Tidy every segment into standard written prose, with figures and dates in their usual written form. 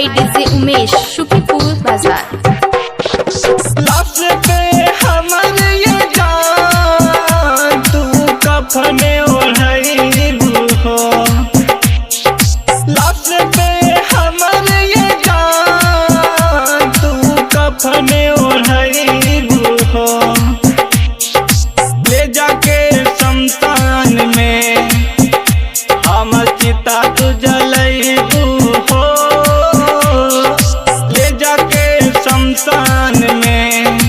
By DJ Umesh Shukipur बाजार। लाश पे हमर ये जान तू कफने ओढ़इबू हो। लाश पे हमर ये जान तू कफने ओढ़इबू हो। ले जाके शमशान में हम चिता तू जलइबू हो। ले जाके शमशान में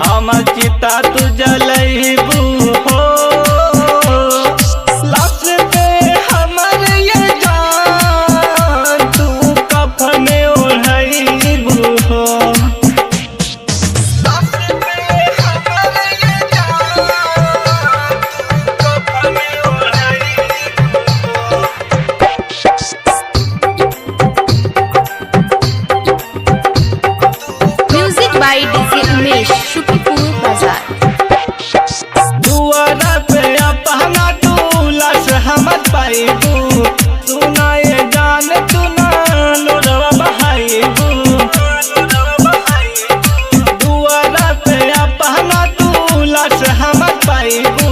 हम चिता तू जलइबू हो। लाश पे हमर ये जान तू कफने ओढ़इबू हो। लाश पे हमर ये जान तू कफने ओढ़इबू हो। Music by DJ Umesh Shukipur Bazar. दुआरा पे अपना तू लाश हमर पाइबू। सुनाए जान तू ना लोरवा बहाइबू। दुआरा पे अपना तू लाश हमर पाइबू।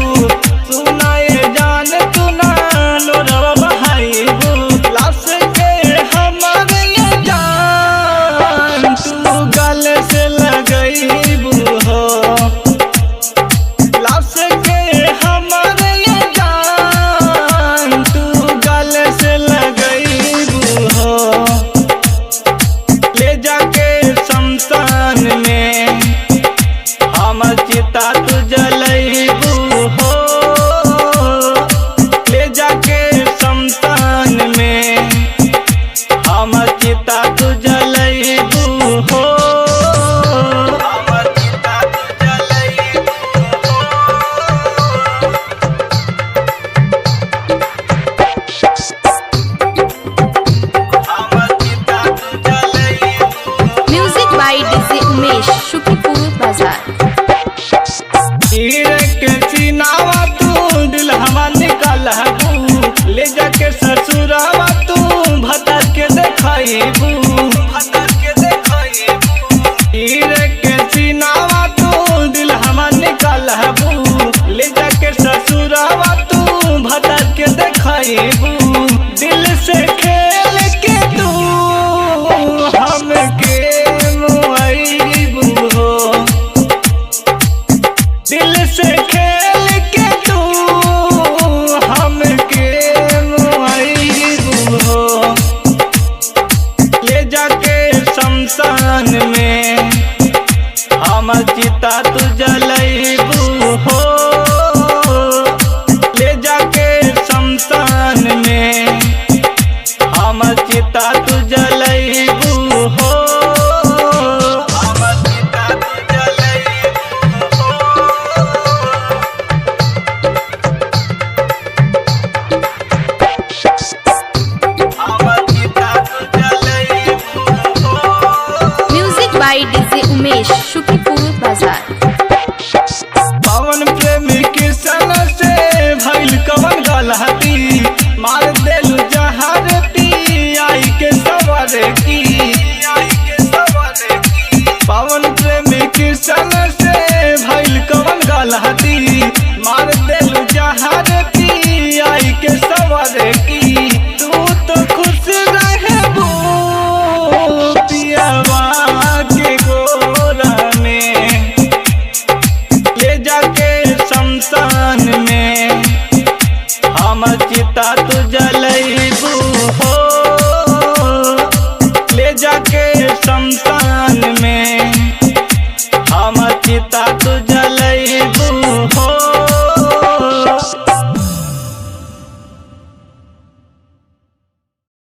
सुनाए जान तू ना लोरवा बहाइबू। लाश के हमर ये जान तू गले से लगइबू हो। लाश के हमर ये जान तू गले से लगइबू हो। ले जाके शमशान में हम चिता तू जलइबू हो। ले जाके शमशान में हम चिता तू जलइबू हो। हम चिता तू जलइबू हो। हम चिता तू जलइबू। Music by DJ Umesh Shukipur Bazar. हीरे के सीनावा तू दिल हवा निकालबू। ले जाके ससुरावा तू भतर के देखइबू। हीरे के सीनावा तू दिल हवा निकालबू। ले जाके ससुरावा तू भतर के देखइबू। दिल से खेल के तू हमके मुआइबू हो। दिल से खेल के तू हमके मुआइबू हो। ले जाके शमशान में हम चिता तू जलइबू हो। ले जाके शमशान में हम चिता तू जलइबू हो। हम चिता तू जलइबू हो। हम चिता तू जलइबू हो। Music by DJ Umesh Shukipur बाजार।